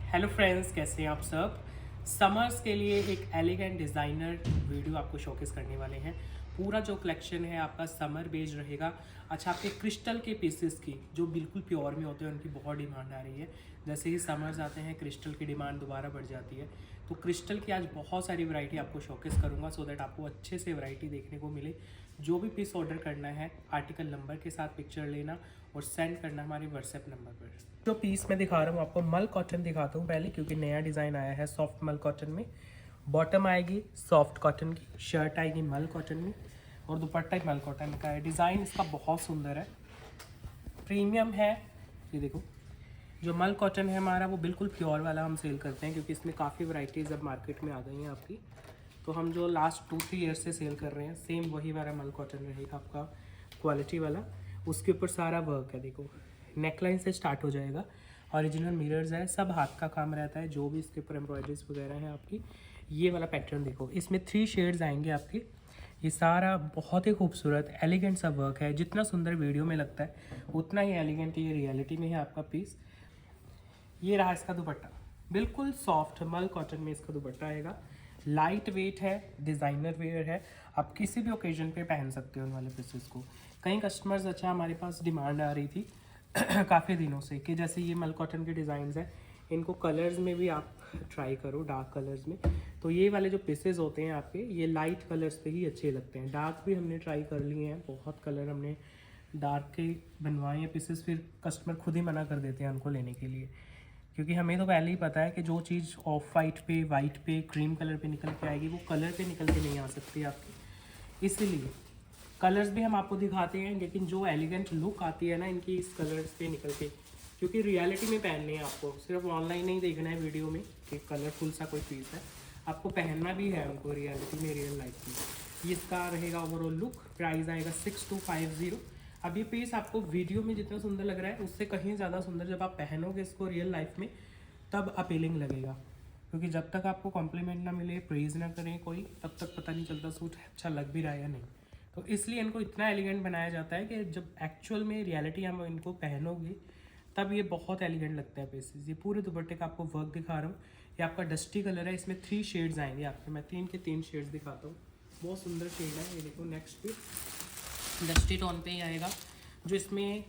Hello friends, कैसे हैं आप सब। समर्स के लिए एक एलिगेंट डिज़ाइनर वीडियो आपको शोकेस करने वाले हैं। पूरा जो कलेक्शन है आपका समर बेस्ड रहेगा। अच्छा, आपके क्रिस्टल के पीसेस की जो बिल्कुल प्योर में होते हैं उनकी बहुत डिमांड आ रही है। जैसे ही समर्स आते हैं क्रिस्टल की डिमांड दोबारा बढ़ जाती है। तो क्रिस्टल की आज बहुत सारी वैरायटी आपको शोकेस करूंगा सो दैट आपको अच्छे से वैरायटी देखने को मिले। जो भी पीस ऑर्डर करना है आर्टिकल नंबर के साथ पिक्चर लेना और सेंड करना हमारे व्हाट्सएप नंबर पर। जो पीस मैं दिखा रहा हूँ आपको मल कॉटन दिखाता हूँ पहले, क्योंकि नया डिज़ाइन आया है सॉफ्ट मल कॉटन में। बॉटम आएगी सॉफ्ट कॉटन की, शर्ट आएगी मल कॉटन में और दुपट्टा मल कॉटन का है। डिज़ाइन इसका बहुत सुंदर है, प्रीमियम है। ये देखो, जो मल कॉटन है हमारा वो बिल्कुल प्योर वाला हम सेल करते हैं, क्योंकि इसमें काफ़ी वैरायटीज़ अब मार्केट में आ गई हैं आपकी। तो हम जो लास्ट 2-3 ईयर से सेल कर रहे हैं सेम वही वाला मल कॉटन रहेगा आपका, क्वालिटी वाला। उसके ऊपर सारा वर्क है, देखो नेकलाइन से स्टार्ट हो जाएगा। ओरिजिनल मिरर्स है, सब हाथ का काम रहता है। जो भी इसके ऊपर एम्ब्रॉयडरीज वगैरह है आपकी, ये वाला पैटर्न देखो, इसमें 3 शेड्स आएंगे आपके। ये सारा बहुत ही खूबसूरत एलिगेंट सा वर्क है। जितना सुंदर वीडियो में लगता है उतना ही एलिगेंट ये रियलिटी में है आपका पीस। ये रहा इसका दुपट्टा, बिल्कुल सॉफ्ट मल कॉटन में इसका दुपट्टा आएगा। लाइट वेट है, डिज़ाइनर वेयर है, आप किसी भी ओकेजन पे पहन सकते हो उन वाले पीसेस को। कई कस्टमर्स, अच्छा हमारे पास डिमांड आ रही थी काफ़ी दिनों से कि जैसे ये मल कॉटन के डिज़ाइंस हैं, इनको कलर्स में भी आप ट्राई करो, डार्क कलर्स में। तो ये वाले जो पीसेस होते हैं आपके, ये लाइट कलर्स पे ही अच्छे लगते हैं। डार्क भी हमने ट्राई कर लिए हैं, बहुत कलर हमने डार्क के बनवाए हैं पीसेस, फिर कस्टमर खुद ही मना कर देते हैं उनको लेने के लिए, क्योंकि हमें तो पहले ही पता है कि जो चीज़ ऑफ वाइट पे, वाइट पे, क्रीम कलर पे निकल के आएगी वो कलर पे निकल के नहीं आ सकती आपकी। इसीलिए कलर्स भी हम आपको दिखाते हैं, लेकिन जो एलिगेंट लुक आती है ना इनकी इस कलर्स पे निकल के, क्योंकि रियलिटी में पहनने हैं आपको, सिर्फ ऑनलाइन नहीं देखना है वीडियो में कि कलरफुल सा कोई पीस है, आपको पहनना भी है उनको रियलिटी में, रियल लाइफ में। इसका रहेगा ओवरऑल लुक। प्राइस आएगा 6250। अब ये पीस आपको वीडियो में जितना सुंदर लग रहा है उससे कहीं ज़्यादा सुंदर जब आप पहनोगे इसको रियल लाइफ में तब अपीलिंग लगेगा, क्योंकि जब तक आपको कॉम्प्लीमेंट ना मिले, प्रेज़ ना करें कोई, तब तक पता नहीं चलता सूट अच्छा लग भी रहा है या नहीं। तो इसलिए इनको इतना एलिगेंट बनाया जाता है कि जब एक्चुअल में रियलिटी हम इनको पहनोगे तब ये बहुत एलिगेंट लगता है पीसेस। ये पूरे दुपट्टे का आपको वर्क दिखा रहा हूँ। ये आपका डस्टी कलर है, इसमें 3 शेड्स आएंगे आपके। मैं 3 के 3 शेड्स दिखाता हूँ, बहुत सुंदर शेड है। ये देखो, नेक्स्ट पे डस्टी टोन पे ही आएगा। जो इसमें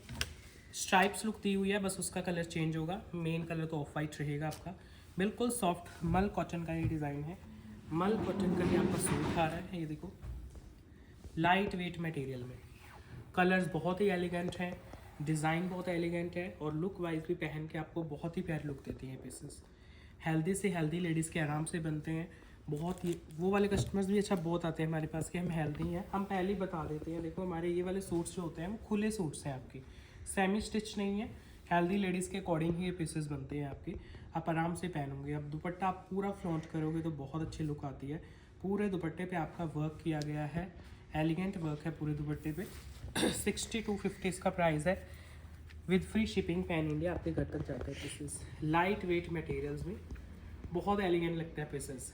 स्ट्राइप्स लुक दी हुई है बस उसका कलर चेंज होगा, मेन कलर तो ऑफ वाइट रहेगा आपका। बिल्कुल सॉफ्ट मल कॉटन का ये डिज़ाइन है। मल कॉटन का ही आपका सूट आ रहा है। ये देखो, लाइट वेट मटेरियल में, कलर्स बहुत ही एलिगेंट हैं, डिज़ाइन बहुत एलिगेंट है और लुक वाइज भी पहन के आपको बहुत ही प्यारे लुक देती हैं पीसेस। हेल्दी से हेल्दी लेडीज़ के आराम से बनते हैं। बहुत ही वो वाले कस्टमर्स भी अच्छा बहुत आते हैं हमारे पास कि हम हेल्दी हैं, हम पहले ही बता देते हैं। देखो, हमारे ये वाले सूट्स जो होते हैं वो खुले सूट्स हैं आपके, सेमी स्टिच नहीं है। हेल्दी लेडीज़ के अकॉर्डिंग ही ये पीसेस बनते हैं आपके, आप आराम से पहनोगे। अब दुपट्टा आप पूरा फ्लॉन्ट करोगे तो बहुत अच्छी लुक आती है। पूरे दुपट्टे पे आपका वर्क किया गया है, एलिगेंट वर्क है पूरे दुपट्टे पे। 6250 इसका प्राइस है, with free shipping pan India आपके घर तक जाता है पीसेस। लाइट वेट मटेरियल्स में बहुत एलिगेंट लगता है पीसेस।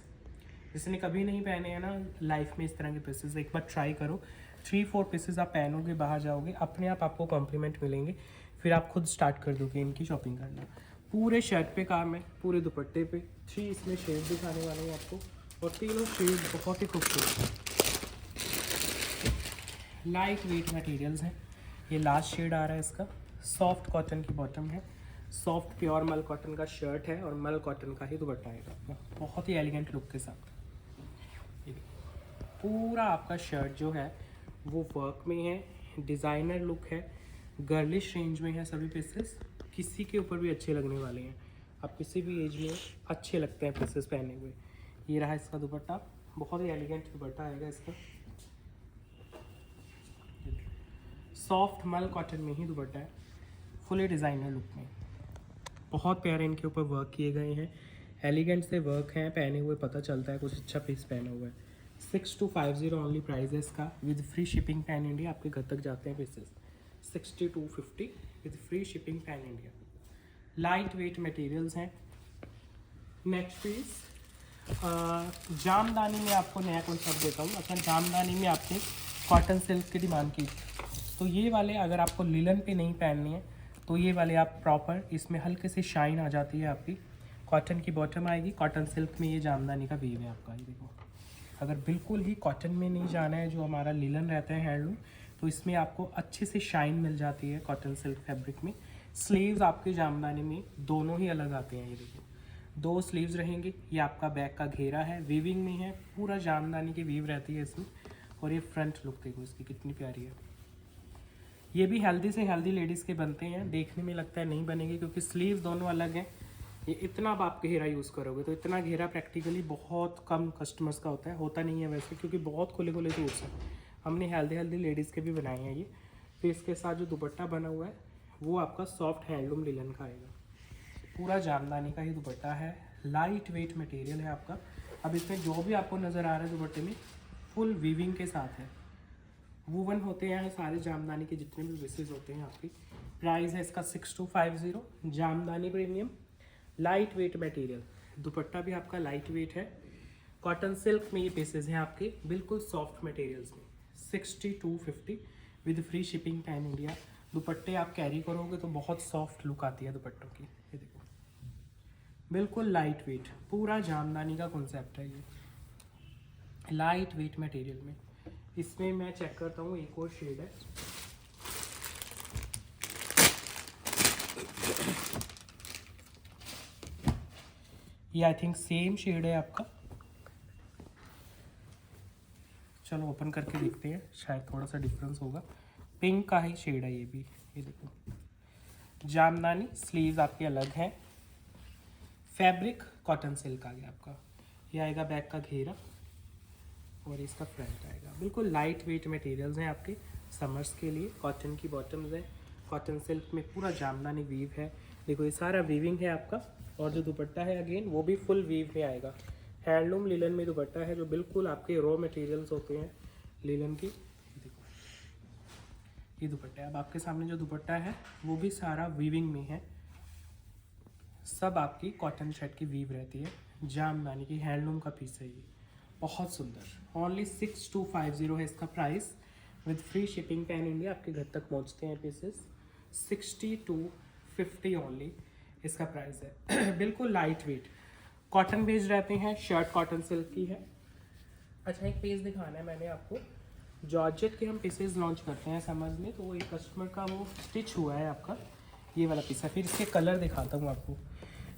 जिसने कभी नहीं पहने हैं ना लाइफ में इस तरह के पीसेस, एक बार ट्राई करो। 3-4 पीसेस आप पहनोगे, बाहर जाओगे, अपने आप आपको कॉम्प्लीमेंट मिलेंगे, फिर आप खुद स्टार्ट कर दोगे इनकी शॉपिंग करना। पूरे शर्ट पे काम है, पूरे दुपट्टे पे। 3 इसमें शेड दिखाने वाले हैं आपको और तीनों शेड बहुत ही खूबसूरत है। लाइट वेट मटेरियल्स हैं। ये लास्ट शेड आ रहा है इसका, सॉफ्ट कॉटन की बॉटम है, सॉफ्ट प्योर मल कॉटन का शर्ट है और मल कॉटन का ही दुपट्टा आएगा बहुत ही एलिगेंट लुक के साथ। पूरा आपका शर्ट जो है वो वर्क में है, डिज़ाइनर लुक है, गर्लिश रेंज में है सभी पीसेस। किसी के ऊपर भी अच्छे लगने वाले हैं, आप किसी भी एज में अच्छे लगते हैं पीसेस पहने हुए। ये रहा इसका दुपट्टा, बहुत ही एलिगेंट दुपट्टा आएगा इसका, सॉफ्ट मल कॉटन में ही दुपट्टा है, फुली डिज़ाइनर लुक में। बहुत प्यारे इनके ऊपर वर्क किए गए हैं, एलिगेंट से वर्क हैं, पहने हुए पता चलता है कुछ अच्छा पीस पहना हुआ है। 6250 ओनली प्राइस है इसका, with free shipping pan India आपके घर तक जाते हैं pieces. 6250 with free shipping pan India. Light weight materials हैं। नेक्स्ट पीस जामदानी में आपको नया कॉन्सेप्ट देता हूँ। अच्छा, जामदानी में आपने कॉटन सिल्क की डिमांड की, तो ये वाले अगर आपको लिलन पे नहीं पहननी है तो ये वाले आप प्रॉपर, इसमें हल्के से शाइन आ जाती है आपकी, कॉटन की बॉटम आएगी, कॉटन सिल्क में ये जामदानी का वीव है आपका। ये देखो, अगर बिल्कुल ही कॉटन में नहीं जाना है, जो हमारा लिलन रहता है हैंडलूम, तो इसमें आपको अच्छे से शाइन मिल जाती है कॉटन सिल्क फैब्रिक में। स्लीव्स आपके जामदानी में दोनों ही अलग आते हैं। ये देखो, 2 स्लीव्स रहेंगे। ये आपका बैक का घेरा है, वीविंग में है, पूरा जामदानी की वीव रहती है इसमें। और ये फ्रंट लुक देखो इसकी कितनी प्यारी है। ये भी हेल्दी से हेल्दी लेडीज़ के बनते हैं, देखने में लगता है नहीं बनेंगे क्योंकि स्लीव्स दोनों अलग हैं। ये इतना आप घेरा यूज़ करोगे तो इतना घेरा प्रैक्टिकली बहुत कम कस्टमर्स का होता नहीं है वैसे, क्योंकि बहुत खुले खुले सूट्स हैं। हमने हेल्दी लेडीज़ के भी बनाए हैं ये। फिर इसके साथ जो दुपट्टा बना हुआ है वो आपका सॉफ्ट हैंडलूम लिलन का आएगा। पूरा जामदानी का ही दुपट्टा है, लाइट वेट मटेरियल है आपका। अब इसमें जो भी आपको नज़र आ रहा है दुपट्टे में फुल वीविंग के साथ है। वूवन होते हैं सारे जामदानी के जितने भी पीसेस होते हैं आपकी। प्राइस है इसका 6250, jamdani premium, light weight material. दुपट्टा भी आपका लाइट वेट है, कॉटन सिल्क में ये पीसेस हैं आपके, बिल्कुल सॉफ्ट मटेरियल्स में। 6250 with free shipping pan India. दुपट्टे आप कैरी करोगे तो बहुत सॉफ्ट लुक आती है दुपट्टों की। ये देखो, बिल्कुल लाइट वेट, पूरा जामदानी का कॉन्सेप्ट है ये, लाइट वेट मटेरियल में। इसमें मैं चेक करता हूँ, एक और शेड है। ये आई थिंक सेम शेड है आपका। चलो ओपन करके देखते हैं, शायद थोड़ा सा डिफरेंस होगा। पिंक का ही शेड है ये भी। ये देखो, जामदानी, स्लीव्स आपके अलग हैं, फैब्रिक कॉटन सिल्क आ गया आपका। ये आएगा बैक का घेरा और इसका फ्रंट आएगा। बिल्कुल लाइट वेट मटेरियल्स हैं आपके समर्स के लिए। कॉटन की बॉटम्स हैं, कॉटन सिल्क में पूरा जामदानी वीव है। देखो, ये सारा वीविंग है आपका। और जो दुपट्टा है अगेन वो भी फुल वीव में आएगा। हैंडलूम लिलन में दुपट्टा है, जो बिल्कुल आपके रॉ मटेरियल्स होते हैं लिलन की। देखो, ये दुपट्टा है। अब आपके सामने जो दुपट्टा है वो भी सारा वीविंग में है। सब आपकी कॉटन शेड की वीव रहती है, जामदानी की हैंडलूम का पीस है ये, बहुत सुंदर। ओनली 6250 है इसका price, with free shipping pan India. आपके घर तक पहुंचते हैं पीसेस। 6250 ओनली इसका प्राइस है। बिल्कुल लाइट वेट कॉटन बेस्ड रहते हैं, शर्ट कॉटन सिल्क की है। अच्छा, एक पीस दिखाना है मैंने आपको। जॉर्जेट के हम पीसेस लॉन्च करते हैं समझ में, तो वो एक कस्टमर का वो स्टिच हुआ है आपका, ये वाला पीस है। फिर इसके कलर दिखाता हूँ आपको।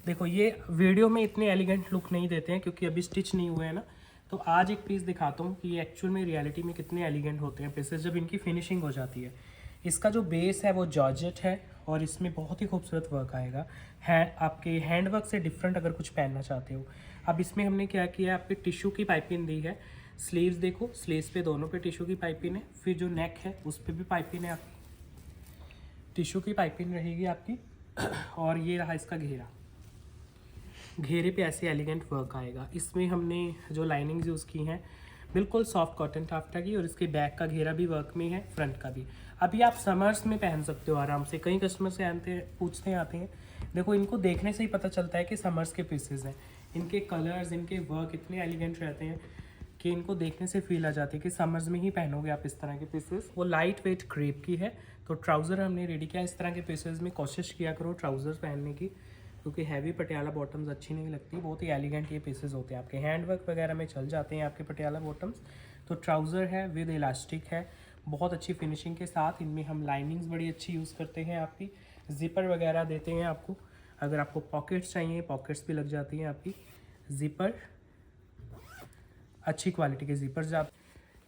देखो, ये वीडियो में इतने एलिगेंट लुक नहीं देते हैं क्योंकि अभी स्टिच नहीं हुए हैं ना। तो आज एक पीस दिखाता हूँ कि ये एक्चुअल में रियलिटी में कितने एलिगेंट होते हैं पीसेस जब इनकी फिनिशिंग हो जाती है। इसका जो बेस है वो जॉर्जेट है और इसमें बहुत ही खूबसूरत वर्क आएगा। आपके हैंड वर्क से डिफरेंट अगर कुछ पहनना चाहते हो। अब इसमें हमने क्या किया है, आपके टिश्यू की पाइपिंग दी है। स्लीव्स देखो, स्लीव्स पे दोनों पे टिश्यू की पाइपिंग है। फिर जो नेक है उस पर भी पाइपिंग है आपकी, टिश्यू की पाइपिंग रहेगी आपकी। और ये रहा इसका घेरा, घेरे पे ऐसे एलिगेंट वर्क आएगा। इसमें हमने जो लाइनिंग्स यूज़ की हैं बिल्कुल सॉफ्ट कॉटन टाफ्टा की, और इसके बैक का घेरा भी वर्क में है, फ्रंट का भी। अभी आप समर्स में पहन सकते हो आराम से। कई कस्टमर से पूछते आते हैं। देखो, इनको देखने से ही पता चलता है कि समर्स के पीसेस हैं। इनके कलर्स, इनके वर्क इतने एलिगेंट रहते हैं कि इनको देखने से फील आ जाती है कि समर्स में ही पहनोगे आप इस तरह के पीसेस। वो लाइट वेट क्रेप की है, तो ट्राउज़र हमने रेडी किया। इस तरह के पीसेस में कोशिश किया करो ट्राउज़र्स पहनने की, क्योंकि हैवी पटियाला बॉटम्स अच्छी नहीं लगती। बहुत ही एलिगेंट ये पीसेस होते हैं आपके, हैंड वर्क वगैरह में चल जाते हैं आपके पटियाला बॉटम्स। तो ट्राउज़र है विद इलास्टिक है, बहुत अच्छी फिनिशिंग के साथ। इनमें हम लाइनिंग्स बड़ी अच्छी यूज़ करते हैं आपकी, जिपर वगैरह देते हैं आपको। अगर आपको पॉकेट्स चाहिए, पॉकेट्स भी लग जाती हैं आपकी। जिपर अच्छी क्वालिटी के जिपर्स आप।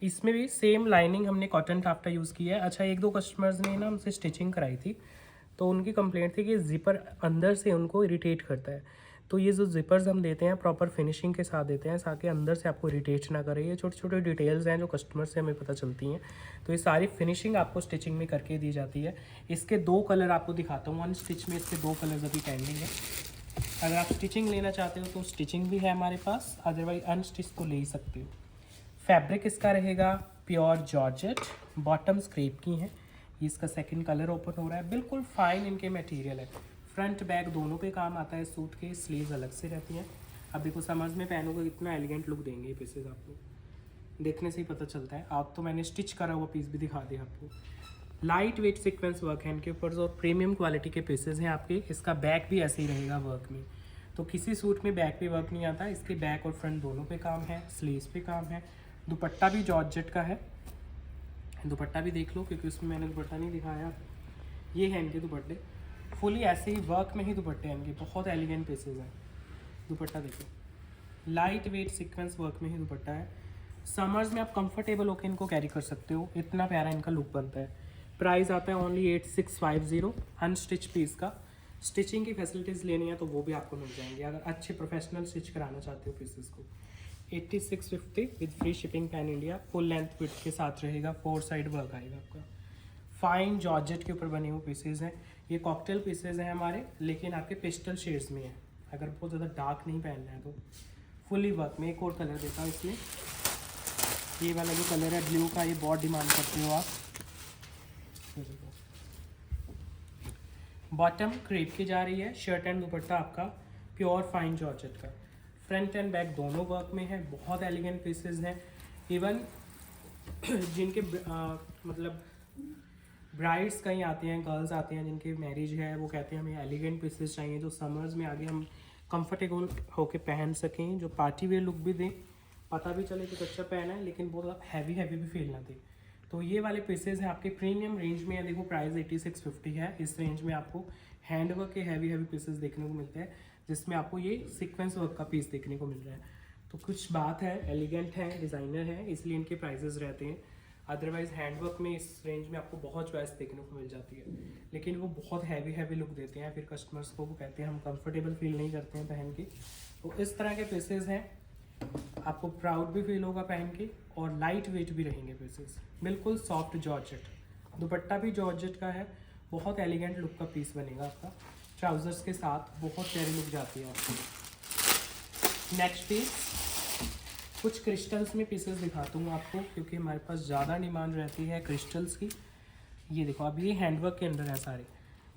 इसमें भी सेम लाइनिंग हमने कॉटन टाफ्टा यूज़ किया है। अच्छा, 1-2 कस्टमर्स ने ना हमसे स्टिचिंग कराई थी, तो उनकी कंप्लेंट थी कि जिपर अंदर से उनको इरिटेट करता है। तो ये जो जिपर्स हम देते हैं प्रॉपर फिनिशिंग के साथ देते हैं, ताकि अंदर से आपको इरिटेट ना करे। ये छोटे छोटे डिटेल्स हैं जो कस्टमर से हमें पता चलती हैं, तो ये सारी फिनिशिंग आपको स्टिचिंग में करके दी जाती है। इसके 2 कलर आपको दिखाता हूँ। 1 स्टिच में इसके 2 कलर्स अभी पेंडिंग है। अगर आप स्टिचिंग लेना चाहते हो तो स्टिचिंग भी है हमारे पास, अदरवाइज अनस्टिच तो ले ही सकते हो। फैब्रिक इसका रहेगा प्योर जॉर्जेट, बॉटम स्क्रेप की हैं। ये इसका सेकंड कलर ओपन हो रहा है। बिल्कुल फाइन इनके मटेरियल है, फ्रंट बैक दोनों पे काम आता है सूट के। स्लीव्स अलग से रहती हैं। अब देखो, समझ में पहनोगे कितना एलिगेंट लुक देंगे ये पीसेस आपको, देखने से ही पता चलता है। आप तो मैंने स्टिच करा हुआ पीस भी दिखा दिया आपको। लाइट वेट सीक्वेंस वर्क है इनके ऊपर और प्रीमियम क्वालिटी के पीसेस हैं आपके। इसका बैक भी ऐसे ही रहेगा वर्क में। तो किसी सूट में बैक पे वर्क नहीं आता, इसके बैक और फ्रंट दोनों पे काम है, स्लीव्स पे काम है। दुपट्टा भी जॉर्जेट का है, दुपट्टा भी देख लो क्योंकि उसमें मैंने दुपट्टा नहीं दिखाया। ये है इनके दुपट्टे, फुली ऐसे ही वर्क में ही दुपट्टे हैं इनके, बहुत एलिगेंट पीसेज हैं। दुपट्टा देखो, लाइट वेट सीक्वेंस वर्क में ही दुपट्टा है। समर्स में आप कंफर्टेबल होकर इनको कैरी कर सकते हो, इतना प्यारा इनका लुक बनता है। प्राइस आता है ओनली 8650 अनस्टिच पीस का। स्टिचिंग की फैसिलिटीज़ लेनी है तो वो भी आपको मिल जाएंगे अगर अच्छे प्रोफेशनल स्टिच कराना चाहते हो पीसेस को। 8650 with free shipping pan India, full length width के साथ रहेगा, 4 साइड वर्क आएगा आपका। फाइन जॉर्जेट के ऊपर बने हुए पीसेज हैं। ये कॉकटेल पीसेज हैं हमारे, लेकिन आपके पेस्टल शेड्स में है, अगर बहुत ज़्यादा डार्क नहीं पहनना है तो। फुली वर्क में एक और कलर देता हूँ इसमें, ये वाला जो कलर है ब्लू का, ये बहुत डिमांड करते हो आप। बॉटम क्रेप की जा रही है, शर्ट एंड दुपट्टा आपका प्योर फाइन जॉर्जेट का। फ्रंट एंड बैक दोनों वर्क में है, बहुत एलिगेंट पीसेज हैं। इवन जिनके मतलब ब्राइड्स कहीं आती हैं, गर्ल्स आती हैं जिनकी मैरिज है, वो कहते हैं हमें एलिगेंट पीसेस चाहिए जो समर्स में आगे हम कंफर्टेबल होके पहन सकें, जो पार्टी वेयर लुक भी दें, पता भी चले कि अच्छा पहना है लेकिन बहुत हैवी भी फील ना दे। तो ये वाले पीसेज हैं आपके प्रीमियम रेंज में है। देखो प्राइस 8650 है। इस रेंज में आपको हैंड वर्क के हैवी पीसेस देखने को मिलते हैं, जिसमें आपको ये सीक्वेंस वर्क का पीस देखने को मिल रहा है। तो कुछ बात है, एलिगेंट है, डिज़ाइनर है, इसलिए इनके प्राइजेस रहते हैं। अदरवाइज हैंडवर्क में इस रेंज में आपको बहुत चॉइस देखने को मिल जाती है, लेकिन वो बहुत हैवी लुक देते हैं, फिर कस्टमर्स को वो कहते हैं हम कंफर्टेबल फील नहीं करते हैं पहन के। तो इस तरह के पीसेस हैं, आपको प्राउड भी फील होगा पहन के, और लाइट वेट भी रहेंगे पीसेस। बिल्कुल सॉफ्ट जॉर्जेट, दुपट्टा भी जॉर्जेट का है, बहुत एलिगेंट लुक का पीस बनेगा आपका। ट्राउजर्स के साथ बहुत प्यारी लुक जाती है आपको। नेक्स्ट पीस, कुछ क्रिस्टल्स में पीसेस दिखाता हूँ आपको, क्योंकि हमारे पास ज़्यादा डिमांड रहती है क्रिस्टल्स की। ये देखो, अब ये हैंडवर्क के अंदर है सारे,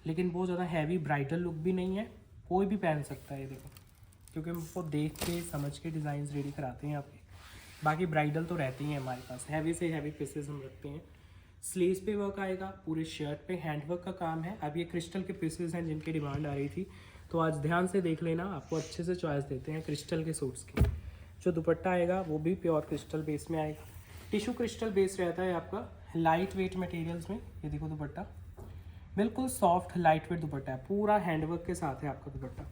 लेकिन बहुत ज़्यादा हैवी ब्राइडल लुक भी नहीं है, कोई भी पहन सकता है। ये देखो, क्योंकि हम उसको देख के समझ के डिज़ाइन रेडी कराते हैं आपके। बाकी ब्राइडल तो रहती हैं हमारे पास, हैवी से हैवी पीसेस हम रखते हैं। स्लीव्स पे वर्क आएगा, पूरे शर्ट पे हैंडवर्क का काम है। अब ये क्रिस्टल के पीसेस हैं जिनकी डिमांड आ रही थी, तो आज ध्यान से देख लेना, आपको अच्छे से चॉइस देते हैं क्रिस्टल के सूट्स की। जो दुपट्टा आएगा वो भी प्योर क्रिस्टल बेस में आएगा, टिश्यू क्रिस्टल बेस रहता है आपका, लाइट वेट मटेरियल्स में। ये देखो दुपट्टा बिल्कुल सॉफ्ट लाइट वेट दुपट्टा है, पूरा हैंडवर्क के साथ है आपका दुपट्टा।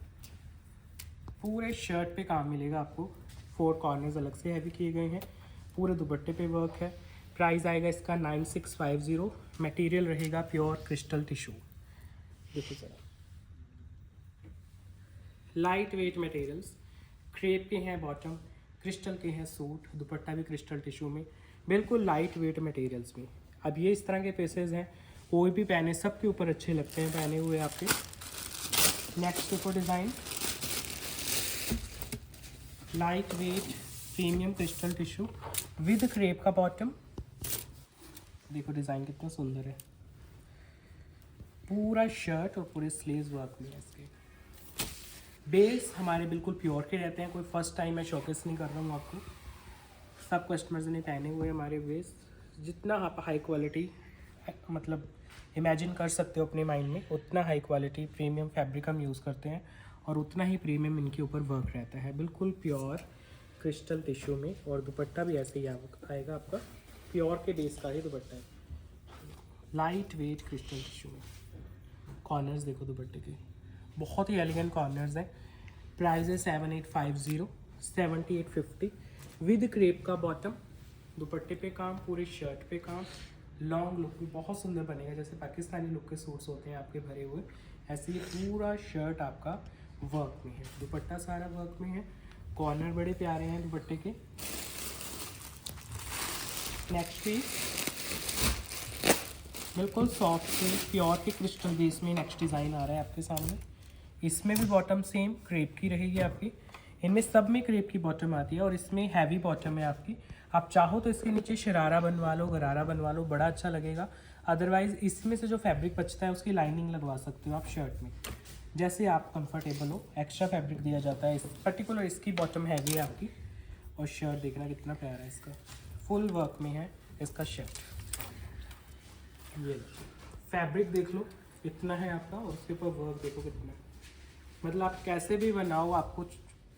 पूरे शर्ट पे काम मिलेगा आपको, 4 कॉर्नर्स अलग से हैवी किए गए हैं, पूरे दुपट्टे पे वर्क है। प्राइस आएगा इसका 9650, मटेरियल रहेगा प्योर क्रिस्टल टिश्यू। देखो जरा, लाइट वेट मटेरियल्स, क्रेप के हैं बॉटम, क्रिस्टल के हैं सूट, दुपट्टा भी क्रिस्टल टिश्यू में, बिल्कुल लाइट वेट मटेरियल्स में। अब ये इस तरह के पीसेज हैं, कोई भी पहने, सबके ऊपर अच्छे लगते हैं पहने हुए आपके। नेक्स्ट ऊपर design, light weight premium crystal tissue with crepe का बॉटम। देखो डिज़ाइन कितना सुंदर है, पूरा शर्ट और पूरे स्लीव्स वर्क में है इसके। बेस हमारे बिल्कुल प्योर के रहते हैं, कोई फर्स्ट टाइम मैं शोकेस नहीं कर रहा हूँ आपको, सब कस्टमर्स ने पहने हुए हमारे बेस। जितना आप हाई क्वालिटी मतलब इमेजिन कर सकते हो अपने माइंड में, उतना हाई क्वालिटी प्रीमियम फैब्रिक हम यूज़ करते हैं, और उतना ही प्रीमियम इनके ऊपर वर्क रहता है, बिल्कुल प्योर क्रिस्टल टिश्यू में। और दुपट्टा भी ऐसे ही आएगा आपका, प्योर के बेस का ही दुपट्टा है, लाइट वेट क्रिस्टल टिश्यू में। कॉर्नर्स देखो दुपट्टे के, बहुत ही एलिगेंट कॉर्नर्स हैं। प्राइस है 7850, 7850 विद क्रेप का बॉटम, दुपट्टे पे काम, पूरे शर्ट पे काम, लॉन्ग लुक भी बहुत सुंदर बनेगा, जैसे पाकिस्तानी लुक के सूट्स होते हैं आपके भरे हुए, ऐसे ही पूरा शर्ट आपका वर्क में है, दुपट्टा सारा वर्क में है, कॉर्नर बड़े प्यारे हैं दुपट्टे के। नेक्स्ट पीस, बिल्कुल सॉफ्ट से प्योर के क्रिस्टल बेस में नेक्स्ट डिज़ाइन आ रहा है आपके सामने। इसमें भी बॉटम सेम क्रेप की रहेगी आपकी, इनमें सब में क्रेप की बॉटम आती है, और इसमें हैवी बॉटम है आपकी। आप चाहो तो इसके नीचे शरारा बनवा लो, गरारा बनवा लो, बड़ा अच्छा लगेगा। अदरवाइज़ इसमें से जो फैब्रिक बचता है उसकी लाइनिंग लगवा सकते हो आप शर्ट में, जैसे आप कंफर्टेबल हो। एक्स्ट्रा फैब्रिक दिया जाता है, इस पर्टिकुलर इसकी बॉटम हैवी है आपकी, और शर्ट देखना कितना प्यारा है इसका, फुल वर्क में है इसका शर्ट। ये फैब्रिक देख लो कितना है आपका, और उसके ऊपर वर्क देखो कितना। मतलब आप कैसे भी बनाओ आपको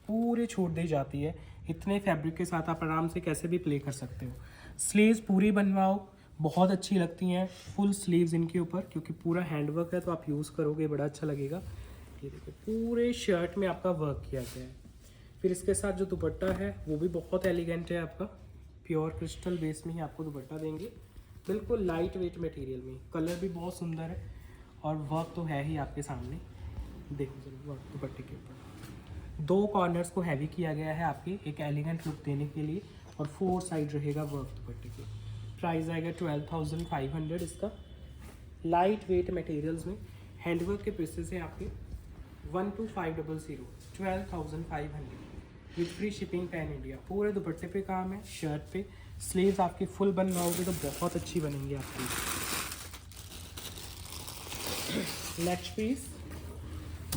पूरी छूट दी जाती है। इतने फैब्रिक के साथ आप आराम से कैसे भी प्ले कर सकते हो। स्लीव्स पूरी बनवाओ, बहुत अच्छी लगती हैं फुल स्लीव्स इनके ऊपर, क्योंकि पूरा हैंडवर्क है तो आप यूज़ करोगे बड़ा अच्छा लगेगा। ये देखो पूरे शर्ट में आपका वर्क किया गया है। फिर इसके साथ जो दुपट्टा है वो भी बहुत एलिगेंट है आपका, प्योर क्रिस्टल बेस में ही आपको दुपट्टा देंगे, बिल्कुल लाइट वेट मटेरियल में। कलर भी बहुत सुंदर है और वर्क तो है ही आपके सामने। देखो जरूर वर्क दुपट्टे के ऊपर 2 कॉर्नर्स को हैवी किया गया है आपके एक एलिगेंट लुक देने के लिए, और 4 साइड रहेगा वर्क दुपट्टे के। प्राइस आएगा 12,500 इसका। लाइट वेट मटेरियल्स में हैंडवर्क के पीसेस हैं आपके 12,500, 12,500 with free shipping pan India. पूरे दुपट्टे पे काम है, शर्ट पे। स्लीव्स आपकी फुल बनवाओगे तो बहुत अच्छी बनेंगी आपकी। नेक्स्ट पीस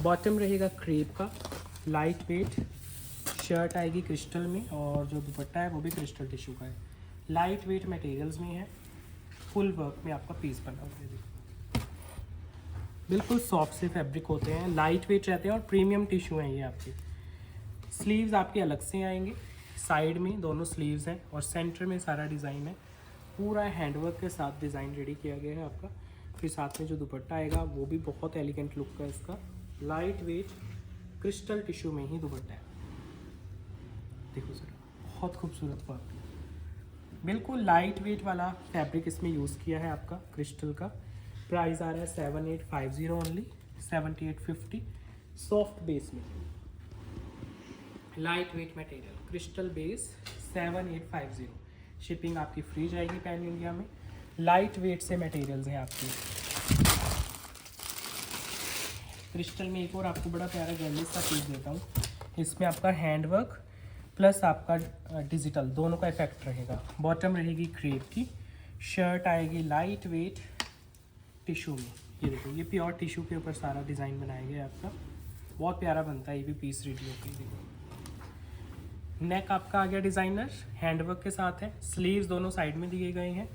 बॉटम रहेगा क्रेप का, लाइट वेट। शर्ट आएगी क्रिस्टल में और जो दुपट्टा है वो भी क्रिस्टल टिश्यू का है। लाइट वेट मटेरियल्स में है, फुल वर्क में आपका पीस बना हुआ है। देखो बिल्कुल सॉफ्ट से फैब्रिक होते हैं, लाइट वेट रहते हैं और प्रीमियम टिश्यू हैं ये आपके। स्लीव्स आपके अलग से आएंगे, साइड में दोनों स्लीव्स हैं और सेंटर में सारा डिज़ाइन है। पूरा हैंडवर्क के साथ डिज़ाइन रेडी किया गया है आपका। फिर साथ में जो दुपट्टा आएगा वो भी बहुत एलिगेंट लुक का है इसका। लाइट वेट क्रिस्टल टिश्यू में ही दुपट्टा है। देखो सर बहुत खूबसूरत वर्क, बिल्कुल लाइट वेट वाला फैब्रिक इसमें यूज़ किया है आपका क्रिस्टल का। प्राइस आ रहा है 7,850 ओनली, 7,850 सॉफ्ट बेस में। Light weight material crystal base 7,850। Shipping आपकी फ्री जाएगी पैन इंडिया में। लाइट वेट से मटेरियल्स हैं आपकी। क्रिस्टल में एक और आपको बड़ा प्यारा गर्लिश का पीस देता हूँ। इसमें आपका हैंडवर्क प्लस आपका डिजिटल दोनों का इफेक्ट रहेगा। बॉटम रहेगी क्रेप की, शर्ट आएगी लाइट वेट टिश्यू में। ये देखो ये प्योर टिश्यू के ऊपर सारा डिज़ाइन बनाया गया है आपका, बहुत प्यारा बनता है ये भी पीस रेडी होकर। देखो नेक आपका आ गया डिज़ाइनर, हैंडवर्क के साथ है। स्लीव्स दोनों साइड में दिए गए हैं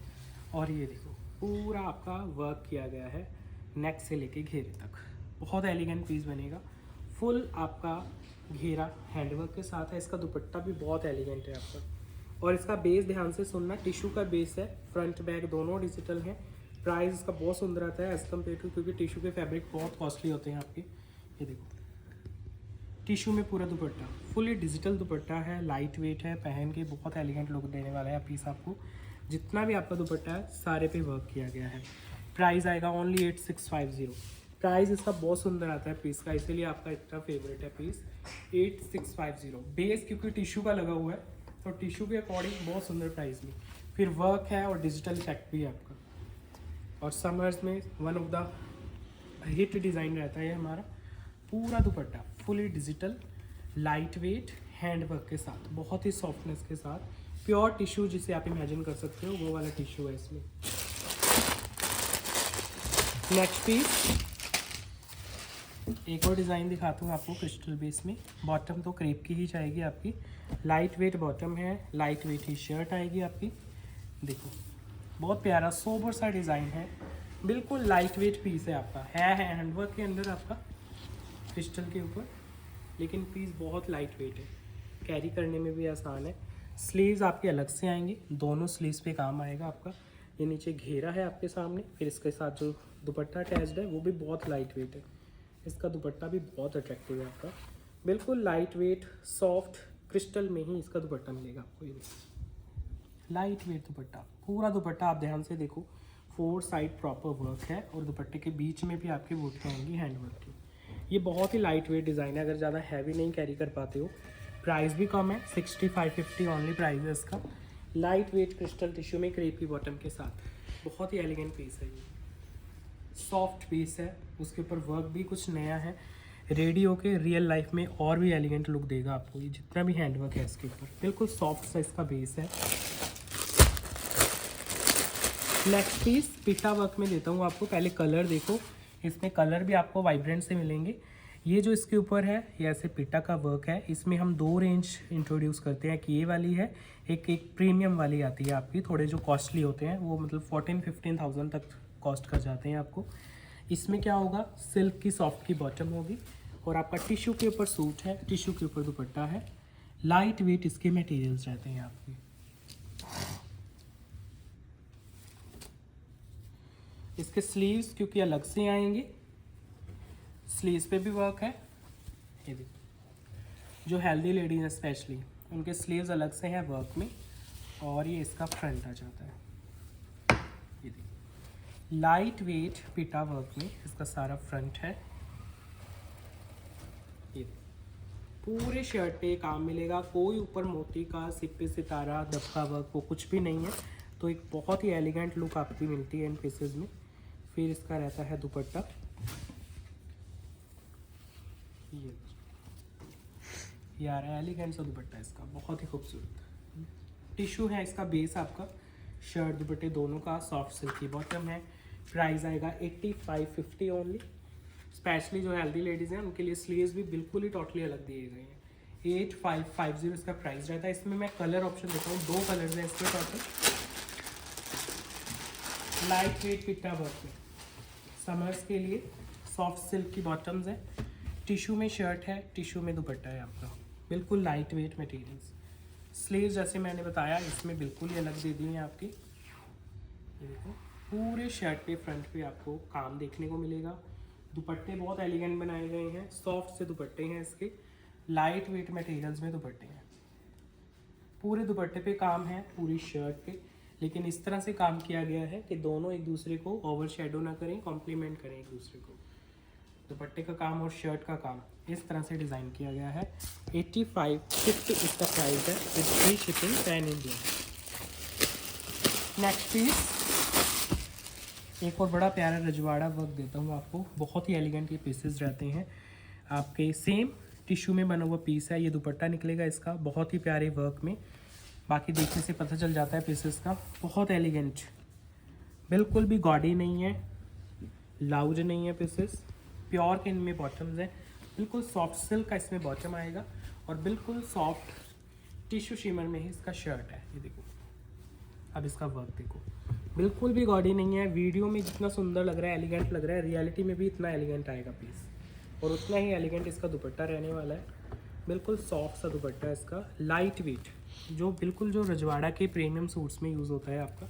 और ये देखो पूरा आपका वर्क किया गया है नेक से लेके घेरे तक। बहुत एलिगेंट पीस बनेगा, फुल आपका घेरा हैंडवर्क के साथ है। इसका दुपट्टा भी बहुत एलिगेंट है आपका। और इसका बेस ध्यान से सुनना, टिश्यू का बेस है, फ्रंट बैक दोनों डिजिटल हैं। प्राइस इसका बहुत सुंदर आता है एज कम्पेयर टू, क्योंकि टिश्यू के फैब्रिक बहुत कॉस्टली होते हैं आपके। ये देखो टिश्यू में पूरा दुपट्टा फुली डिजिटल दुपट्टा है, लाइट वेट है, पहन के बहुत एलिगेंट लुक देने वाला है पीस आपको। जितना भी आपका दुपट्टा है सारे पे वर्क किया गया है। प्राइस आएगा ओनली 8,650। प्राइस इसका बहुत सुंदर आता है पीस का, इसीलिए आपका इतना फेवरेट है पीस 8,650। बेस क्योंकि टिश्यू का लगा हुआ है तो टिश्यू के अकॉर्डिंग बहुत सुंदर प्राइस में। फिर वर्क है और डिजिटल इफेक्ट भी है आपका। और समर्स में one of the hit design रहता है हमारा। पूरा दुपट्टा fully digital light weight handwork के साथ, बहुत ही सॉफ्टनेस के साथ, प्योर टिश्यू जिसे आप इमेजिन कर सकते हो वो वाला टिश्यू है इसमें। नेक्स्ट पीस एक और डिज़ाइन दिखाता हूँ आपको क्रिस्टल बेस में। बॉटम तो क्रेप की ही जाएगी आपकी, लाइट वेट बॉटम है, लाइट वेट ही शर्ट आएगी आपकी। देखो बहुत प्यारा सोबर सा डिज़ाइन है, बिल्कुल लाइट वेट पीस है आपका। है हैंडवर्क के अंदर आपका क्रिस्टल के ऊपर, लेकिन पीस बहुत लाइट वेट है, कैरी करने में भी आसान है। स्लीव्स आपके अलग से आएंगी, दोनों स्लीव्स पे काम आएगा आपका। ये नीचे घेरा है आपके सामने, फिर इसके साथ जो दुपट्टा अटैच्ड है वो भी बहुत लाइट वेट है। इसका दुपट्टा भी बहुत अट्रैक्टिव है आपका, बिल्कुल लाइट वेट सॉफ्ट क्रिस्टल में ही इसका दुपट्टा मिलेगा आपको। ये लाइट वेट दुपट्टा, पूरा दुपट्टा आप ध्यान से देखो, 4 साइड प्रॉपर वर्क है और दुपट्टे के बीच में भी आपकी बूटियाँ आएंगी हैंडवर्क की। ये बहुत ही लाइट वेट डिज़ाइन है, अगर ज़्यादा हैवी नहीं कैरी कर पाते हो। प्राइस भी कम है, 6,550 ओनली प्राइस है इसका। लाइट वेट क्रिस्टल टिश्यू में क्रेप की बॉटम के साथ, बहुत ही एलिगेंट पीस है ये, सॉफ्ट पीस है, उसके ऊपर वर्क भी कुछ नया है। रेडी होके रियल लाइफ में और भी एलिगेंट लुक देगा आपको ये जितना भी हैंडवर्क है इसके ऊपर। बिल्कुल सॉफ्ट सा इसका बेस है। नेक्स्ट पीस पिटा वर्क में देता हूँ आपको। पहले कलर देखो, इसमें कलर भी आपको वाइब्रेंट से मिलेंगे। ये जो इसके ऊपर है ये ऐसे पिटा का वर्क है। इसमें हम 2 रेंज इंट्रोड्यूस करते हैं कि ये वाली है, एक प्रीमियम वाली आती है आपकी, थोड़े जो कॉस्टली होते हैं वो मतलब 14-15,000 तक कॉस्ट कर जाते हैं आपको। इसमें क्या होगा, सिल्क की सॉफ्ट की बॉटम होगी और आपका टिश्यू के ऊपर सूट है, टिश्यू के ऊपर दुपट्टा है। लाइट वेट इसके मटेरियल्स रहते हैं आपके। इसके स्लीव्स क्योंकि अलग से आएंगे, स्लीव्स पे भी वर्क है। ये देखिए, जो हेल्दी लेडीज हैं स्पेशली उनके स्लीव्स अलग से हैं वर्क में, और ये इसका फ्रंट आ जाता है। ये देखिए, लाइट वेट पिटा वर्क में इसका सारा फ्रंट है। ये पूरे शर्ट पे काम मिलेगा, कोई ऊपर मोती का सिप्पी सितारा दबका वर्क वो कुछ भी नहीं है। तो एक बहुत ही एलिगेंट लुक आपकी मिलती है इन पीसेज में। फिर इसका रहता है दुपट्टा। ये यार एलिगेंट सा दुपट्टा इसका, बहुत ही खूबसूरत। टिश्यू है इसका बेस आपका, शर्ट दुपट्टे दोनों का सॉफ्ट सिल्की बॉटम है। प्राइस आएगा 8550 ओनली। स्पेशली जो हेल्दी लेडीज़ हैं उनके लिए स्लीव्स भी बिल्कुल ही टोटली अलग दिए गए हैं। 8550 इसका प्राइस रहता है। इसमें मैं कलर ऑप्शन देता हूँ, 2 कलर्स हैं इसके टोटल। लाइट वेट पिट्टा वर्क में समर्स के लिए सॉफ्ट सिल्क की बॉटम्स है। टिश्यू में शर्ट है, टिश्यू में दुपट्टा है आपका, बिल्कुल लाइट वेट मटेरियल्स। स्लीव्स जैसे मैंने बताया इसमें बिल्कुल ही अलग दे दी हैं आपकी। ये देखो, पूरे शर्ट पे फ्रंट पे आपको काम देखने को मिलेगा। दुपट्टे बहुत एलिगेंट बनाए गए हैं, सॉफ्ट से दुपट्टे हैं इसके, लाइट वेट मटेरियल्स में दुपट्टे हैं। पूरे दुपट्टे पे काम है, पूरी शर्ट पे, लेकिन इस तरह से काम किया गया है कि दोनों एक दूसरे को ओवर शेडो ना करें, कॉम्प्लीमेंट करें एक दूसरे को। दुपट्टे का काम और शर्ट का काम इस तरह से डिज़ाइन किया गया है। 8550 इसका प्राइस है with free shipping pan India. Next piece एक और बड़ा प्यारा रजवाड़ा वर्क देता हूँ आपको। बहुत ही एलिगेंट ये पीसेस रहते हैं आपके। सेम टिश्यू में बना हुआ पीस है। ये दुपट्टा निकलेगा इसका बहुत ही प्यारे वर्क में। बाकी देखने से पता चल जाता है पीसेस का। बहुत एलिगेंट, बिल्कुल भी गॉडी नहीं है, लाउज नहीं है पीसेस। प्योर के इनमें बॉटम्स हैं, बिल्कुल सॉफ्ट सिल्क का इसमें बॉटम आएगा और बिल्कुल सॉफ्ट टिश्यू शिमर में ही इसका शर्ट है। ये देखो, अब इसका वर्क देखो, बिल्कुल भी गॉडी नहीं है। वीडियो में जितना सुंदर लग रहा है, एलिगेंट लग रहा है, रियलिटी में भी इतना एलिगेंट आएगा पीस, और उतना ही एलिगेंट इसका दुपट्टा रहने वाला है। बिल्कुल सॉफ्ट सा दुपट्टा है इसका, लाइट वेट, जो बिल्कुल जो रजवाड़ा के प्रीमियम सूट्स में यूज़ होता है आपका,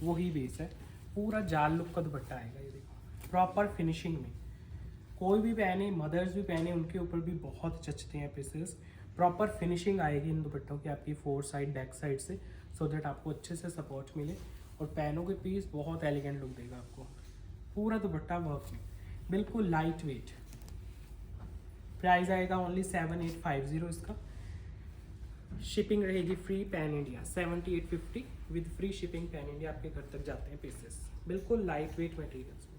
वही बेस है। पूरा जाल लुक का दुपट्टा आएगा। ये देखो, प्रॉपर फिनिशिंग में, कोई भी पहने, मदर्स भी पहने, उनके ऊपर भी बहुत जचते हैं पीसेस। प्रॉपर फिनिशिंग आएगी इन दुपट्टों की आपकी 4 साइड बैक साइड से, सो दैट आपको अच्छे से सपोर्ट मिले और पैनों के पीस बहुत एलिगेंट लुक देगा आपको। पूरा दुपट्टा वर्क में, बिल्कुल लाइट वेट। प्राइस आएगा ओनली 7850 इसका। शिपिंग रहेगी free pan India. 7850 with free shipping pan India आपके घर तक जाते हैं पीसेस। बिल्कुल लाइट वेट मटेरियल्स में,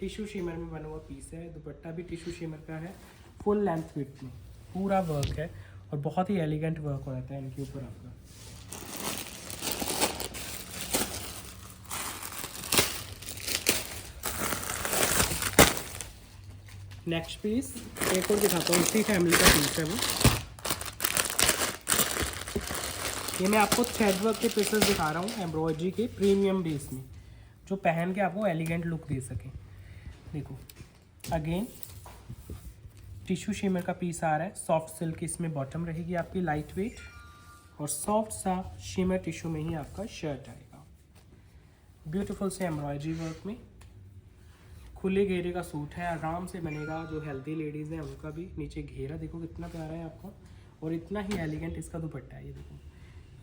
टिश्यू शिमर में बना हुआ पीस है। दुपट्टा भी टिश्यू शिमर का है, फुल लेंथ विड्थ में पूरा वर्क है और बहुत ही एलिगेंट वर्क हो जाता है इनके ऊपर आपका। नेक्स्ट पीस एक और दिखाता हूँ, इसी फैमिली का पीस है वो। ये मैं आपको थ्रेड वर्क के पीसेस दिखा रहा हूँ, एम्ब्रॉयडरी के प्रीमियम बेस में, जो पहन के आपको एलिगेंट लुक दे सकें। देखो, अगेन टिश्यू शिमर का पीस आ रहा है, सॉफ्ट सिल्क इसमें बॉटम रहेगी आपकी, लाइट वेट, और सॉफ्ट सा शिमर टिश्यू में ही आपका शर्ट आएगा। ब्यूटीफुल से एम्ब्रॉयडरी वर्क में, खुले घेरे का सूट है, आराम से बनेगा। जो हेल्दी लेडीज़ हैं उनका भी। नीचे घेरा देखो कितना प्यारा है आपका, और इतना ही एलिगेंट इसका दुपट्टा है। ये देखो,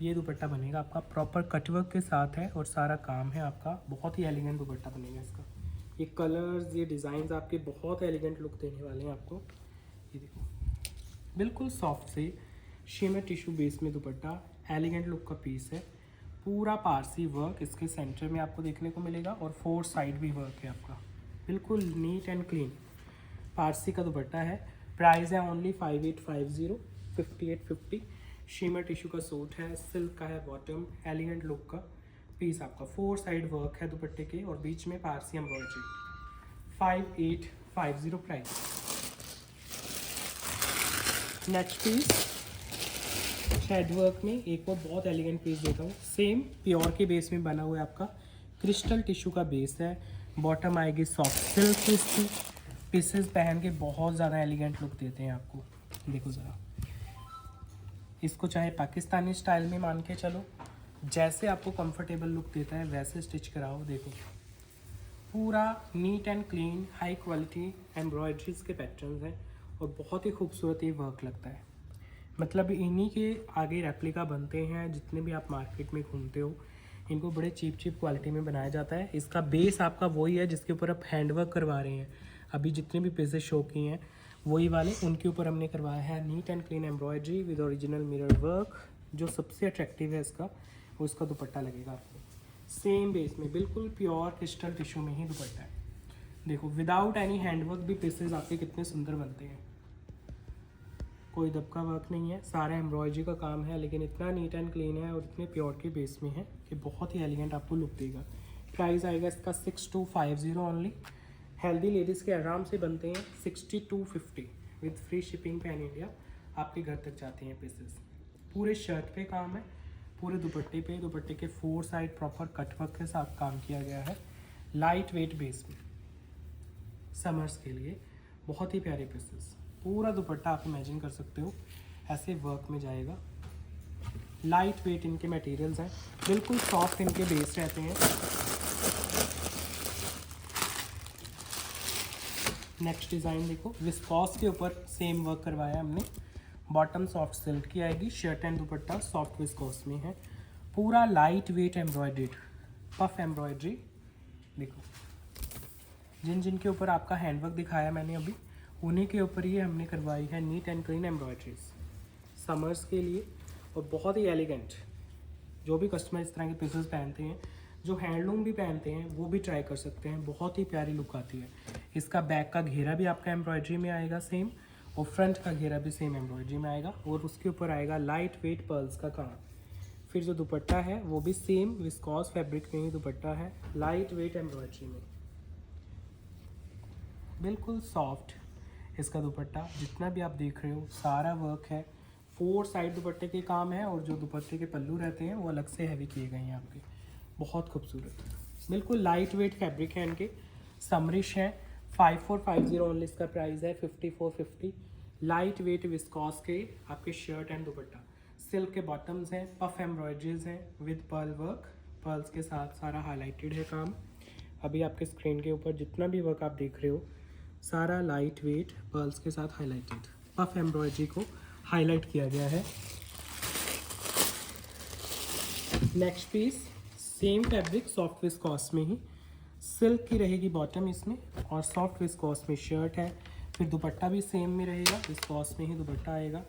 ये दुपट्टा बनेगा आपका प्रॉपर कटवर्क के साथ है और सारा काम है आपका। बहुत ही एलिगेंट दुपट्टा बनेगा इसका। ये कलर्स, ये डिज़ाइंस आपके बहुत एलिगेंट लुक देने वाले हैं आपको। ये देखो, बिल्कुल सॉफ्ट से शिमर टिश्यू बेस में दुपट्टा, एलिगेंट लुक का पीस है। पूरा पारसी वर्क इसके सेंटर में आपको देखने को मिलेगा और 4 साइड भी वर्क है आपका, बिल्कुल नीट एंड क्लीन। पारसी का दुपट्टा है। प्राइस है ओनली 5850, 5850। शिमर टिश्यू का सूट है, सिल्क का है बॉटम, एलिगेंट लुक का पीस आपका। 4 साइड वर्क है दुपट्टे के और बीच में Parsi embroidery. 5850 price. Next piece thread work में एक और बहुत एलिगेंट पीस देता हूँ। सेम प्योर के बेस में बना हुआ है आपका, क्रिस्टल टिश्यू का बेस है। बॉटम आएगी सॉफ्ट सिल्क की इसकी, पीसेस पहन के बहुत ज़्यादा एलिगेंट लुक देते हैं आपको। देखो ज़रा, इसको चाहे पाकिस्तानी स्टाइल में मान के चलो, जैसे आपको कंफर्टेबल लुक देता है वैसे स्टिच कराओ। देखो पूरा neat and clean high quality embroideries के पैटर्न्स हैं और बहुत ही खूबसूरत ये वर्क लगता है। मतलब इन्हीं के आगे रेप्लिका बनते हैं। जितने भी आप मार्केट में घूमते हो, इनको बड़े चीप क्वालिटी में बनाया जाता है। इसका बेस आपका वही है जिसके ऊपर आप हैंडवर्क करवा रहे हैं। अभी जितने भी पीसेस शो किए हैं वही वाले, उनके ऊपर हमने करवाया है neat and clean embroidery with original mirror work. जो सबसे अट्रैक्टिव है इसका, वो इसका दुपट्टा लगेगा आपको सेम बेस में, बिल्कुल प्योर क्रिस्टल टिश्यू में ही दुपट्टा है। देखो विदाउट एनी हैंडवर्क भी पीसेस आपके कितने सुंदर बनते हैं। कोई दबका वर्क नहीं है, सारा एम्ब्रॉयडरी का काम है, लेकिन इतना नीट एंड क्लीन है और इतने प्योर के बेस में है कि बहुत ही एलिगेंट आपको लुक देगा। प्राइस आएगा इसका 6250 ओनली। हेल्दी लेडीज़ के आराम से बनते हैं 6250 with free shipping pan India. आपके घर तक जाते हैं पीसेस। पूरे शर्ट पे काम है, पूरे दुपट्टे पे, दुपट्टे के 4 साइड प्रॉपर कटवर्क के साथ काम किया गया है, लाइट वेट बेस में। समर्स के लिए बहुत ही प्यारे पीसेस। पूरा दुपट्टा आप इमेजिन कर सकते हो ऐसे वर्क में जाएगा। लाइट वेट इनके मटेरियल्स हैं, बिल्कुल सॉफ्ट इनके बेस रहते हैं। नेक्स्ट डिज़ाइन देखो, विस्कॉस के ऊपर सेम वर्क करवाया हमने। बॉटम सॉफ्ट सिल्क की आएगी, shirt and dupatta soft viscose में है। पूरा light weight embroidered puff embroidery. देखो जिन जिन के ऊपर आपका हैंडवर्क दिखाया मैंने अभी, उन्हीं के ऊपर ये हमने करवाई है neat and clean embroideries summers के लिए। और बहुत ही एलिगेंट, जो भी कस्टमर इस तरह के पीसेस पहनते हैं, जो हैंडलूम भी पहनते हैं, वो भी ट्राई कर सकते हैं। बहुत ही प्यारी लुक आती है। इसका बैक का घेरा भी आपका एम्ब्रॉयडरी में आएगा सेम, और फ्रंट का घेरा भी सेम एम्ब्रॉयडरी में आएगा, और उसके ऊपर आएगा लाइट वेट पर्ल्स का काम। फिर जो दुपट्टा है वो भी सेम विस्कॉस फैब्रिक में ही दुपट्टा है, लाइट वेट एम्ब्रॉयडरी में, बिल्कुल सॉफ्ट इसका दुपट्टा। जितना भी आप देख रहे हो सारा वर्क है, 4 साइड दुपट्टे के काम है, और जो दुपट्टे के पल्लू रहते हैं वो अलग से हैवी किए गए हैं आपके। बहुत खूबसूरत, बिल्कुल लाइट वेट फैब्रिक है इनके। समरिश है, 5450 ओनली इसका प्राइस है, 5450। लाइट वेट विस्कॉस के आपके शर्ट एंड दुपट्टा, सिल्क के बॉटम्स हैं, पफ एम्ब्रॉयडरीज हैं विद पर्ल वर्क, पर्ल्स के साथ सारा हाईलाइटेड है काम। अभी आपके स्क्रीन के ऊपर जितना भी वर्क आप देख रहे हो, सारा लाइट वेट पर्ल्स के साथ हाईलाइटेड, पफ एम्ब्रॉयडरी को हाईलाइट किया गया है। Next piece same fabric soft viscose में ही, सिल्क की रहेगी बॉटम इसमें, और सॉफ्ट विस्कॉस में शर्ट है। फिर दुपट्टा भी सेम में रहेगा, विस्कॉस में ही दुपट्टा आएगा।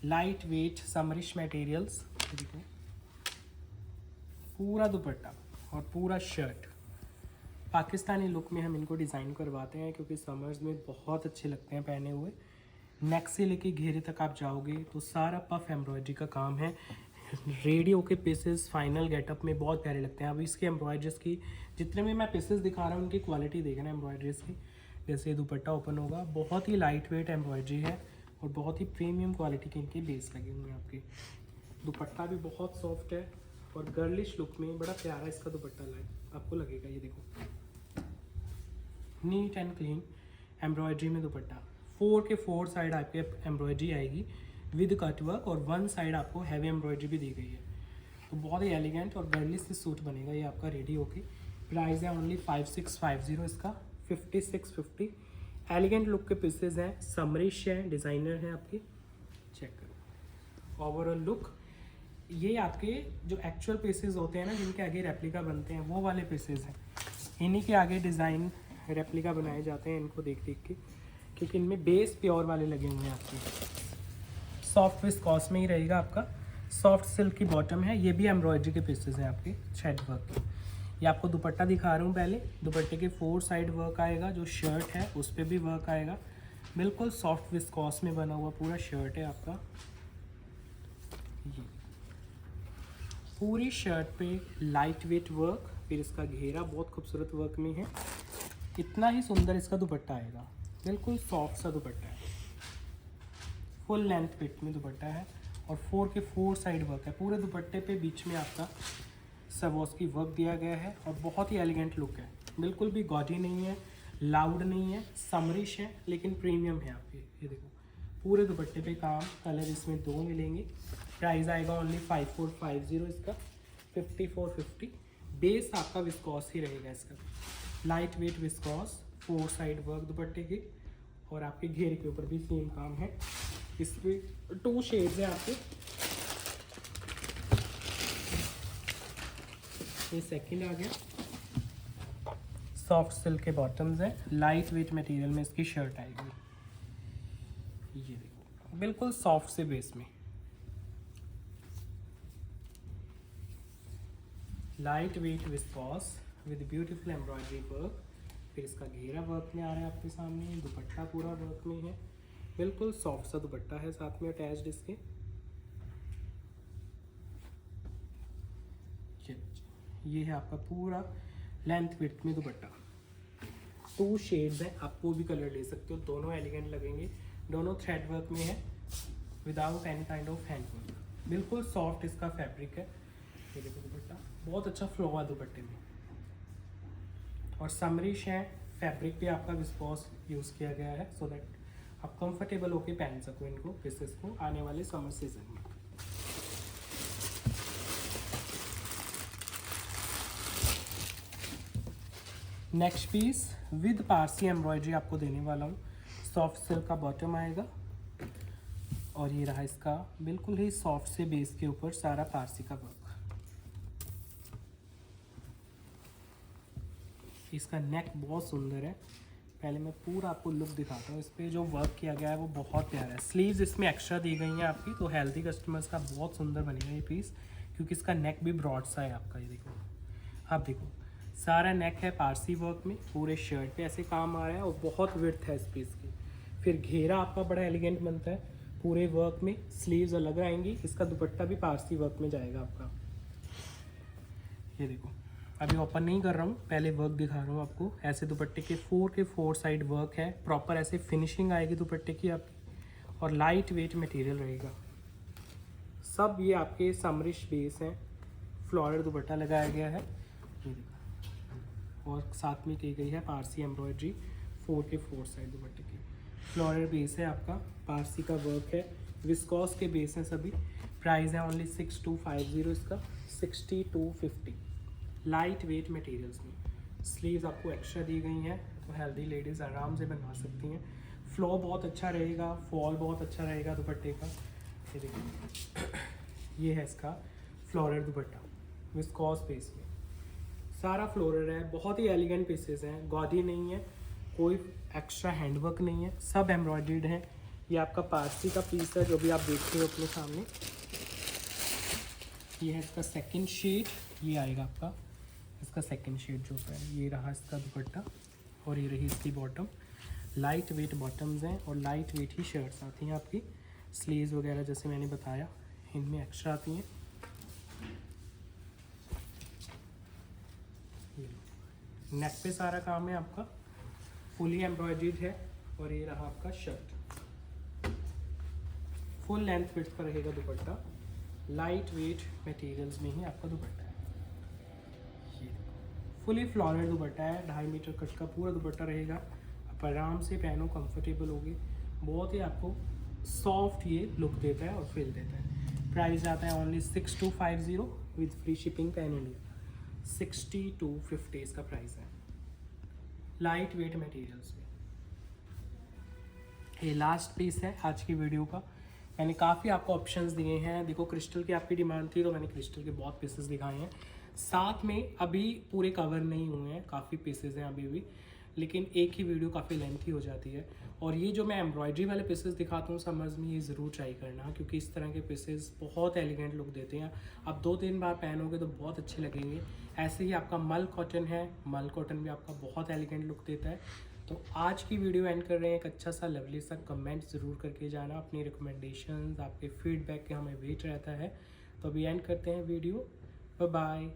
लाइट वेट समरिश मटेरियल्स, देखो पूरा दुपट्टा और पूरा शर्ट। पाकिस्तानी लुक में हम इनको डिज़ाइन करवाते हैं क्योंकि समर्स में बहुत अच्छे लगते हैं पहने हुए। नेक से लेके घेरे तक आप जाओगे तो सारा पफ एम्ब्रॉयडरी का काम है। रेडियो के पीसेस फाइनल गेटअप में बहुत प्यारे लगते हैं। अभी इसके एम्ब्रॉयडरीज की जितने भी मैं पीसेस दिखा रहा हूँ उनकी क्वालिटी देखना एम्ब्रॉयडरीज की। जैसे ये दुपट्टा ओपन होगा, बहुत ही लाइट वेट एम्ब्रॉयडरी है और बहुत ही प्रीमियम क्वालिटी के इनके बेस लगे हुए हैं आपके। दुपट्टा भी बहुत सॉफ्ट है और गर्लिश लुक में बड़ा प्यारा इसका दुपट्टा आपको लगेगा। ये देखो नीट एंड क्लीन एम्ब्रॉयडरी में दुपट्टा, 4 के 4 साइड आपके एम्ब्रॉयडरी आएगी विद कटवर्क, और 1 साइड आपको हैवी एम्ब्रॉयडरी भी दी गई है। तो बहुत ही एलिगेंट और गर्लिश से सूट बनेगा ये आपका रेडी होके। प्राइस है ओनली 5650 इसका, 5650। एलिगेंट लुक के पीसेज हैं, समरिश है, डिज़ाइनर है आपके। चेक करो ओवरऑल लुक। ये आपके जो एक्चुअल पीसेज होते हैं ना, जिनके आगे रेप्लिका बनते हैं, वो वाले पीसेज हैं। इन्हीं के आगे डिज़ाइन रेप्लिका बनाए जाते हैं इनको देख देख के, क्योंकि इनमें बेस प्योर वाले लगे हुए हैं आपके। सॉफ्ट विस्कॉस में ही रहेगा आपका, सॉफ्ट सिल्क की बॉटम है। ये भी एम्ब्रॉयडरी के पीसेस हैं आपके थ्रेड वर्क के। ये आपको दुपट्टा दिखा रहा हूँ पहले। दुपट्टे के 4 साइड वर्क आएगा, जो शर्ट है उस पर भी वर्क आएगा। बिल्कुल सॉफ्ट विस्कॉस में बना हुआ पूरा शर्ट है आपका। ये पूरी शर्ट पे लाइट वेट वर्क, फिर इसका घेरा बहुत खूबसूरत वर्क में है। इतना ही सुंदर इसका दुपट्टा आएगा, बिल्कुल सॉफ्ट सा दुपट्टा है, फुल लेंथ फिट में दुपट्टा है, और 4 के 4 साइड वर्क है। पूरे दुपट्टे पे बीच में आपका सवोस्की वर्क दिया गया है और बहुत ही एलिगेंट लुक है। बिल्कुल भी गॉडी नहीं है, लाउड नहीं है, समरिश है, लेकिन प्रीमियम है आपके। ये देखो पूरे दुपट्टे पे काम, कलर इसमें 2 मिलेंगे। प्राइस आएगा ओनली 5450 इसका, 5450। बेस आपका विस्कॉस ही रहेगा इसका, light weight viscous, 4 side work दुपट्टे की, और आपके घेरे के ऊपर भी सेम काम है। इसमें 2 शेड्स हैं आपके। ये सेकंड आ गया, सॉफ्ट सिल्क के बॉटम्स हैं, लाइट वेट मटेरियल में इसकी शर्ट आएगी। ये देखो बिल्कुल सॉफ्ट से बेस में, light weight viscous with beautiful embroidery work. फिर इसका घेरा वर्क में आ रहा है आपके सामने, दुपट्टा पूरा वर्क में है, बिल्कुल सॉफ्ट सा दुपट्टा है साथ में अटैच्ड इसके। ये है आपका पूरा लेंथ विड्थ में दुपट्टा। 2 शेड्स हैं, आप कोई भी कलर ले सकते हो, दोनों एलिगेंट लगेंगे। दोनों थ्रेड वर्क में है, without any kind of hand work, बिल्कुल सॉफ्ट इसका फैब्रिक है। ये देखो दुपट्टा बहुत अच्छा फ्लो हुआ दुपट्टे में, और समरिश है, फैब्रिक भी आपका विस्कॉस यूज़ किया गया है, सो दैट आप कंफर्टेबल होके पहन सको इनको, पीसेस को आने वाले समर सीजन में। Next peace with Parsi embroidery आपको देने वाला हूँ। सॉफ्ट सिल्क का बॉटम आएगा, और ये रहा इसका बिल्कुल ही सॉफ्ट से बेस के ऊपर सारा पारसी का वर्क। इसका नेक बहुत सुंदर है, पहले मैं पूरा आपको लुक दिखाता हूँ। इस पर जो वर्क किया गया है वो बहुत प्यारा है। स्लीव्स इसमें एक्स्ट्रा दी गई हैं आपकी, तो हेल्दी कस्टमर्स का बहुत सुंदर बनेगा ये पीस, क्योंकि इसका नेक भी ब्रॉड सा है आपका। ये देखो, आप देखो सारा नेक है पारसी वर्क में, पूरे शर्ट पे ऐसे काम आ रहा है, और बहुत विड्थ है इस पीस की। फिर घेरा आपका बड़ा एलिगेंट बनता है पूरे वर्क में, स्लीव्स अलग आएंगी, इसका दुपट्टा भी पारसी वर्क में जाएगा आपका। ये देखो अभी ओपन नहीं कर रहा हूँ, पहले वर्क दिखा रहा हूँ आपको। ऐसे दुपट्टे के 4 साइड वर्क है, प्रॉपर ऐसे फिनिशिंग आएगी दुपट्टे की आपकी, और लाइट वेट मटेरियल रहेगा सब। ये आपके समरिश बेस हैं, फ्लोरल दुपट्टा लगाया गया है, ये देखो, और साथ में की गई है पारसी एम्ब्रॉयडरी 4 साइड दुपट्टे की। फ्लोरल बेस है आपका, पारसी का वर्क है, विस्कॉस के बेस हैं सभी। प्राइस है ओनली 6250 इसका, 6250। लाइट वेट मटेरियल्स में स्लीव्स आपको एक्स्ट्रा दी गई हैं, तो हेल्दी लेडीज़ आराम से बनवा सकती हैं। फ्लो बहुत अच्छा रहेगा, फॉल बहुत अच्छा रहेगा दुपट्टे का। ये देखिए ये है इसका फ्लोरल दुपट्टा, विस्कॉस बेस में सारा फ्लोरल है, बहुत ही एलिगेंट पीसेस हैं, गॉडी नहीं है, कोई एक्स्ट्रा हैंडवर्क नहीं है, सब एम्ब्रॉयडर्ड है। ये आपका पारसी का पीस है जो भी आप देखते हो अपने सामने। ये है इसका सेकंड शेड, ये आएगा आपका इसका सेकंड शेड जो है। ये रहा इसका दुपट्टा, और ये रही इसकी बॉटम। लाइट वेट बॉटम्स हैं, और लाइट वेट ही शर्ट्स आती हैं आपकी। स्लीव्स वगैरह जैसे मैंने बताया इनमें एक्स्ट्रा आती हैं। नेक पे सारा काम है आपका, फुली एम्ब्रॉयडर्ड है, और ये रहा आपका शर्ट। फुल लेंथ विड्थ पर रहेगा दुपट्टा, लाइट वेट मटेरियल्स में ही आपका दुपट्टा है। ये फुली फ्लोरल दुपट्टा है, 2.5 मीटर कट का पूरा दुपट्टा रहेगा। आप आराम से पहनो, कंफर्टेबल होगी, बहुत ही आपको सॉफ्ट ये लुक देता है और फील देता है। प्राइस आता है only 6250 with free shipping pan India. 6250 इसका प्राइस है, लाइट वेट मटेरियल्स में। ये लास्ट पीस है आज की वीडियो का। मैंने काफ़ी आपको ऑप्शंस दिए हैं। देखो क्रिस्टल की आपकी डिमांड थी, तो मैंने क्रिस्टल के बहुत पीसेस दिखाए हैं। साथ में अभी पूरे कवर नहीं हुए हैं, काफ़ी पीसेस हैं अभी भी, लेकिन एक ही वीडियो काफ़ी लेंथी हो जाती है। और ये जो मैं एम्ब्रॉयडरी वाले पीसेस दिखाता हूँ समर्स में, ये ज़रूर ट्राई करना, क्योंकि इस तरह के पीसेस बहुत एलिगेंट लुक देते हैं। आप 2-3 बार पहनोगे तो बहुत अच्छे लगेंगे। ऐसे ही आपका मल कॉटन है, मल कॉटन भी आपका बहुत एलिगेंट लुक देता है। तो आज की वीडियो एंड कर रहे हैं, एक अच्छा सा लवली सा कमेंट ज़रूर करके जाना। अपनी रिकमेंडेशंस, आपके फीडबैक के हमें वेट रहता है। तो अभी एंड करते हैं वीडियो, बाय बाय।